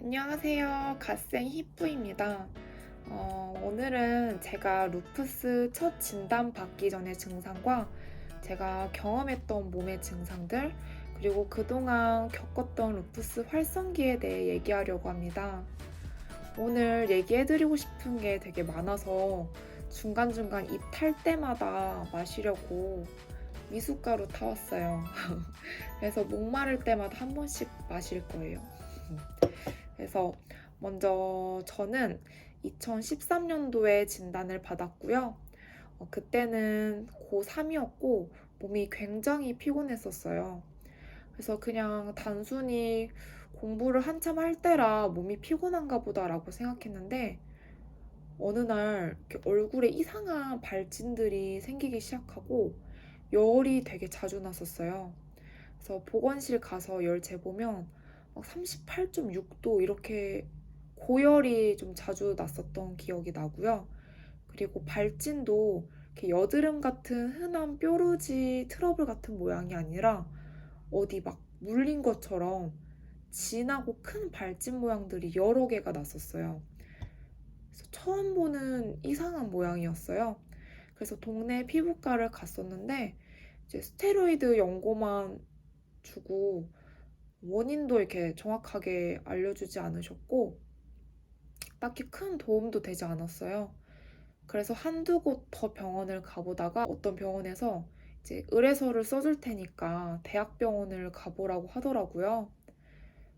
안녕하세요. 갓생 히프입니다. 오늘은 제가 루푸스 첫 진단 받기 전의 증상과 제가 경험했던 몸의 증상들, 그리고 그동안 겪었던 루푸스 활성기에 대해 얘기하려고 합니다. 오늘 얘기해드리고 싶은 게 되게 많아서 중간중간 입 탈 때마다 마시려고 미숫가루 타왔어요. 그래서 목마를 때마다 한 번씩 마실 거예요. 그래서 먼저 저는 2013년도에 진단을 받았고요. 그때는 고3이었고 몸이 굉장히 피곤했었어요. 그래서 그냥 단순히 공부를 한참 할 때라 몸이 피곤한가 보다라고 생각했는데 어느 날 이렇게 얼굴에 이상한 발진들이 생기기 시작하고 열이 되게 자주 났었어요. 그래서 보건실 가서 열 재보면 막 38.6도 이렇게 고열이 좀 자주 났었던 기억이 나고요. 그리고 발진도 이렇게 여드름 같은 흔한 뾰루지 트러블 같은 모양이 아니라 어디 막 물린 것처럼 진하고 큰 발진 모양들이 여러 개가 났었어요. 그래서 처음 보는 이상한 모양이었어요. 그래서 동네 피부과를 갔었는데 이제 스테로이드 연고만 주고 원인도 이렇게 정확하게 알려주지 않으셨고 딱히 큰 도움도 되지 않았어요. 그래서 한두 곳 더 병원을 가보다가 어떤 병원에서 이제 의뢰서를 써줄 테니까 대학병원을 가보라고 하더라고요.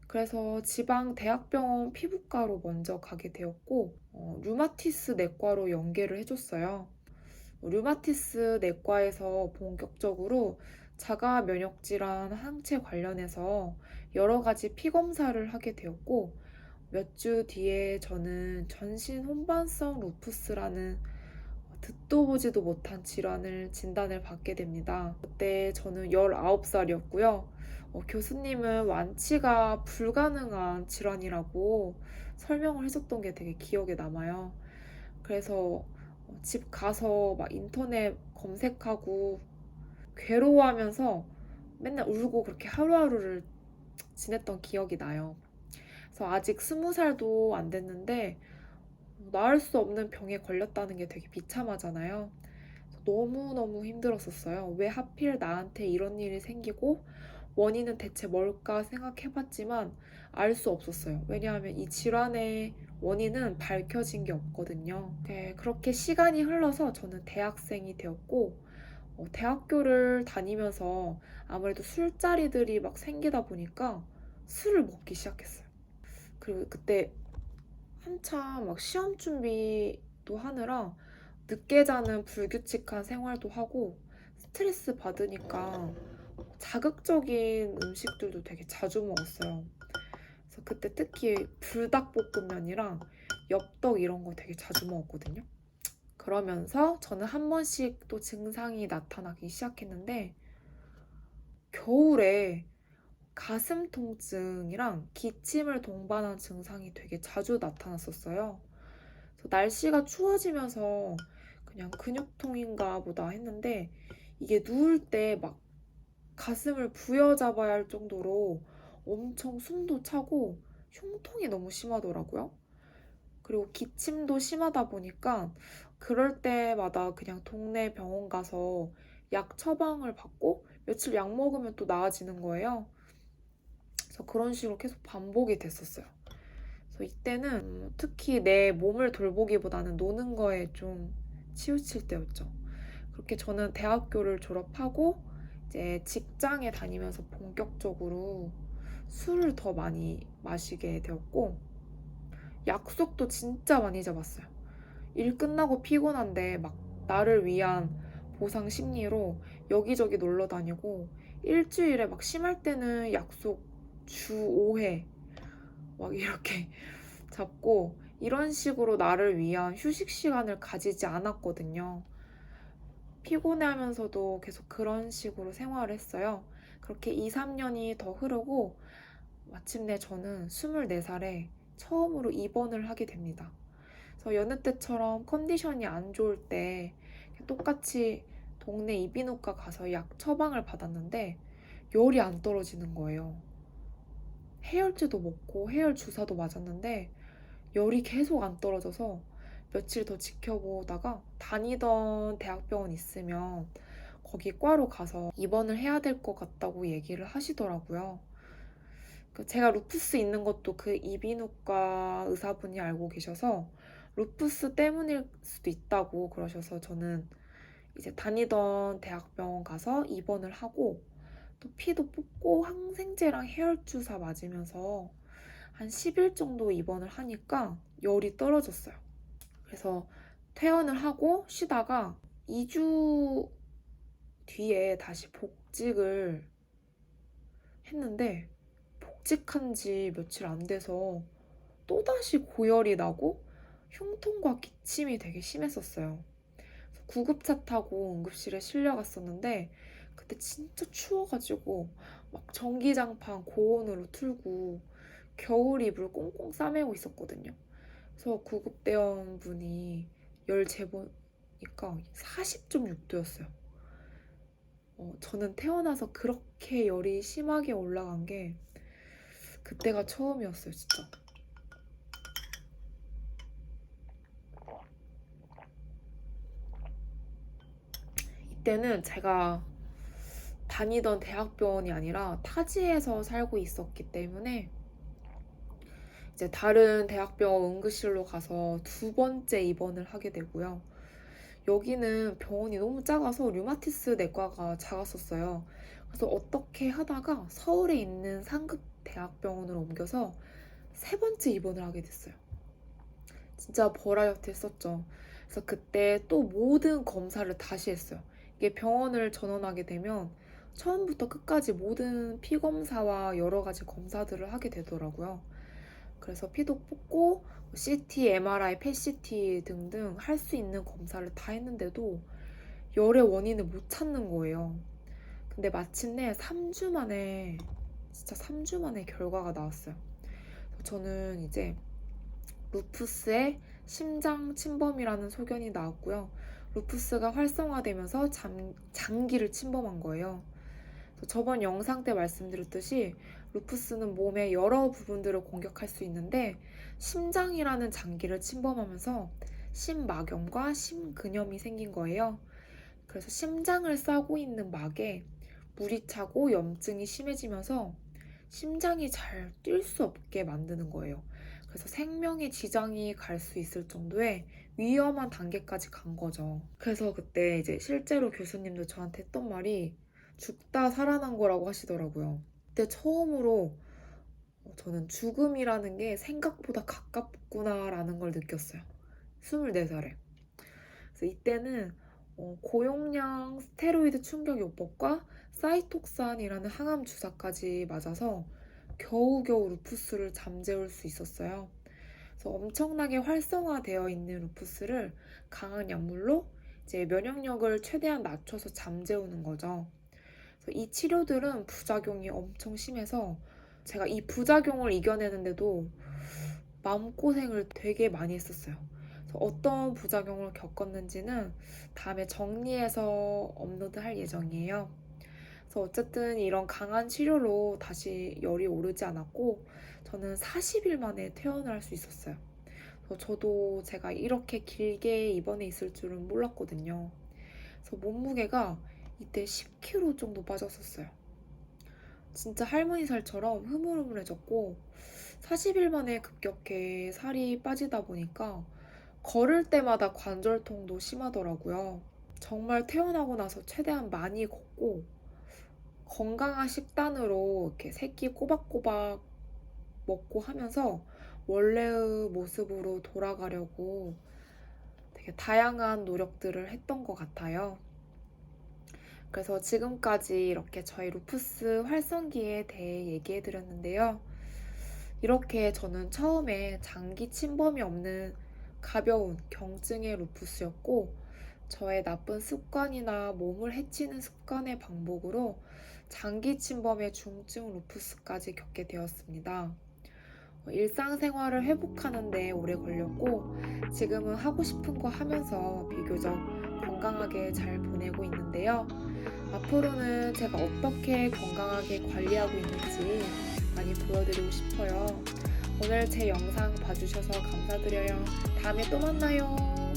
그래서 지방 대학병원 피부과로 먼저 가게 되었고 류마티스 내과로 연계를 해줬어요. 류마티스 내과에서 본격적으로 자가 면역 질환 항체 관련해서 여러 가지 피검사를 하게 되었고 몇 주 뒤에 저는 전신 혼반성 루푸스라는 듣도 보지도 못한 질환을 진단을 받게 됩니다. 그때 저는 19살이었고요. 교수님은 완치가 불가능한 질환이라고 설명을 해줬던 게 되게 기억에 남아요. 그래서 집 가서 막 인터넷 검색하고 괴로워하면서 맨날 울고 그렇게 하루하루를 지냈던 기억이 나요. 그래서 아직 20살도 안 됐는데 나을 수 없는 병에 걸렸다는 게 되게 비참하잖아요. 너무너무 힘들었었어요. 왜 하필 나한테 이런 일이 생기고 원인은 대체 뭘까 생각해봤지만 알 수 없었어요. 왜냐하면 이 질환의 원인은 밝혀진 게 없거든요. 네, 그렇게 시간이 흘러서 저는 대학생이 되었고 대학교를 다니면서 아무래도 술자리들이 막 생기다 보니까 술을 먹기 시작했어요. 그리고 그때 한참 막 시험 준비도 하느라 늦게 자는 불규칙한 생활도 하고 스트레스 받으니까 자극적인 음식들도 되게 자주 먹었어요. 그래서 그때 특히 불닭볶음면이랑 엽떡 이런 거 되게 자주 먹었거든요. 그러면서 저는 한 번씩 또 증상이 나타나기 시작했는데 겨울에 가슴 통증이랑 기침을 동반한 증상이 되게 자주 나타났었어요. 그래서 날씨가 추워지면서 그냥 근육통인가 보다 했는데 이게 누울 때 막 가슴을 부여잡아야 할 정도로 엄청 숨도 차고 흉통이 너무 심하더라고요. 그리고 기침도 심하다 보니까 그럴 때마다 그냥 동네 병원 가서 약 처방을 받고 며칠 약 먹으면 또 나아지는 거예요. 그래서 그런 식으로 계속 반복이 됐었어요. 그래서 이때는 특히 내 몸을 돌보기보다는 노는 거에 좀 치우칠 때였죠. 그렇게 저는 대학교를 졸업하고 이제 직장에 다니면서 본격적으로 술을 더 많이 마시게 되었고 약속도 진짜 많이 잡았어요. 일 끝나고 피곤한데 막 나를 위한 보상 심리로 여기저기 놀러 다니고 일주일에 막 심할 때는 약속 주 5회 막 이렇게 잡고 이런 식으로 나를 위한 휴식 시간을 가지지 않았거든요. 피곤해하면서도 계속 그런 식으로 생활을 했어요. 그렇게 2, 3년이 더 흐르고 마침내 저는 24살에 처음으로 입원을 하게 됩니다. 그래서 여느 때처럼 컨디션이 안 좋을 때 똑같이 동네 이비인후과 가서 약 처방을 받았는데 열이 안 떨어지는 거예요. 해열제도 먹고 해열 주사도 맞았는데 열이 계속 안 떨어져서 며칠 더 지켜보다가 다니던 대학병원 있으면 거기 과로 가서 입원을 해야 될 것 같다고 얘기를 하시더라고요. 제가 루푸스 있는 것도 그 이비인후과 의사분이 알고 계셔서 루푸스 때문일 수도 있다고 그러셔서 저는 이제 다니던 대학병원 가서 입원을 하고 또 피도 뽑고 항생제랑 해열주사 맞으면서 한 10일 정도 입원을 하니까 열이 떨어졌어요. 그래서 퇴원을 하고 쉬다가 2주 뒤에 다시 복직을 했는데 복직한 지 며칠 안 돼서 또다시 고열이 나고 흉통과 기침이 되게 심했었어요. 그래서 구급차 타고 응급실에 실려갔었는데 그때 진짜 추워가지고 막 전기장판 고온으로 틀고 겨울 이불 꽁꽁 싸매고 있었거든요. 그래서 구급대원분이 열 재보니까 40.6도였어요. 저는 태어나서 그렇게 열이 심하게 올라간 게 그때가 처음이었어요, 진짜. 이때는 제가 다니던 대학병원이 아니라 타지에서 살고 있었기 때문에 이제 다른 대학병원 응급실로 가서 두 번째 입원을 하게 되고요. 여기는 병원이 너무 작아서 류마티스 내과가 작았었어요. 그래서 어떻게 하다가 서울에 있는 상급 대학병원으로 옮겨서 세 번째 입원을 하게 됐어요. 진짜 버라이어티 했었죠. 그래서 그때 또 모든 검사를 다시 했어요. 이게 병원을 전원하게 되면 처음부터 끝까지 모든 피 검사와 여러 가지 검사들을 하게 되더라고요. 그래서 피도 뽑고 CT, MRI, PET-CT 등등 할 수 있는 검사를 다 했는데도 열의 원인을 못 찾는 거예요. 근데 마침내 3주 만에 진짜 3주 만에 결과가 나왔어요. 저는 이제 루푸스의 심장 침범이라는 소견이 나왔고요. 루푸스가 활성화되면서 장기를 침범한 거예요. 저번 영상 때 말씀드렸듯이 루푸스는 몸의 여러 부분들을 공격할 수 있는데 심장이라는 장기를 침범하면서 심막염과 심근염이 생긴 거예요. 그래서 심장을 싸고 있는 막에 물이 차고 염증이 심해지면서 심장이 잘 뛸 수 없게 만드는 거예요. 그래서 생명에 지장이 갈 수 있을 정도의 위험한 단계까지 간 거죠. 그래서 그때 이제 실제로 교수님도 저한테 했던 말이 죽다 살아난 거라고 하시더라고요. 그때 처음으로 저는 죽음이라는 게 생각보다 가깝구나라는 걸 느꼈어요. 24살에. 그래서 이때는 고용량 스테로이드 충격 요법과 사이톡산이라는 항암 주사까지 맞아서 겨우겨우 루푸스를 잠재울 수 있었어요. 그래서 엄청나게 활성화되어 있는 루푸스를 강한 약물로 이제 면역력을 최대한 낮춰서 잠재우는 거죠. 그래서 이 치료들은 부작용이 엄청 심해서 제가 이 부작용을 이겨내는데도 마음고생을 되게 많이 했었어요. 그래서 어떤 부작용을 겪었는지는 다음에 정리해서 업로드할 예정이에요. 그래서 어쨌든 이런 강한 치료로 다시 열이 오르지 않았고 저는 40일 만에 퇴원을 할 수 있었어요. 그래서 저도 제가 이렇게 길게 입원해 있을 줄은 몰랐거든요. 그래서 몸무게가 이때 10kg 정도 빠졌었어요. 진짜 할머니 살처럼 흐물흐물해졌고 40일 만에 급격히 살이 빠지다 보니까 걸을 때마다 관절통도 심하더라고요. 정말 퇴원하고 나서 최대한 많이 걷고 건강한 식단으로 이렇게 새끼 꼬박꼬박 먹고 하면서 원래의 모습으로 돌아가려고 되게 다양한 노력들을 했던 것 같아요. 그래서 지금까지 이렇게 저희 루푸스 활성기에 대해 얘기해 드렸는데요. 이렇게 저는 처음에 장기 침범이 없는 가벼운 경증의 루푸스였고 저의 나쁜 습관이나 몸을 해치는 습관의 반복으로 장기 침범의 중증 루푸스까지 겪게 되었습니다. 일상생활을 회복하는 데 오래 걸렸고 지금은 하고 싶은 거 하면서 비교적 건강하게 잘 보내고 있는데요. 앞으로는 제가 어떻게 건강하게 관리하고 있는지 많이 보여드리고 싶어요. 오늘 제 영상 봐주셔서 감사드려요. 다음에 또 만나요.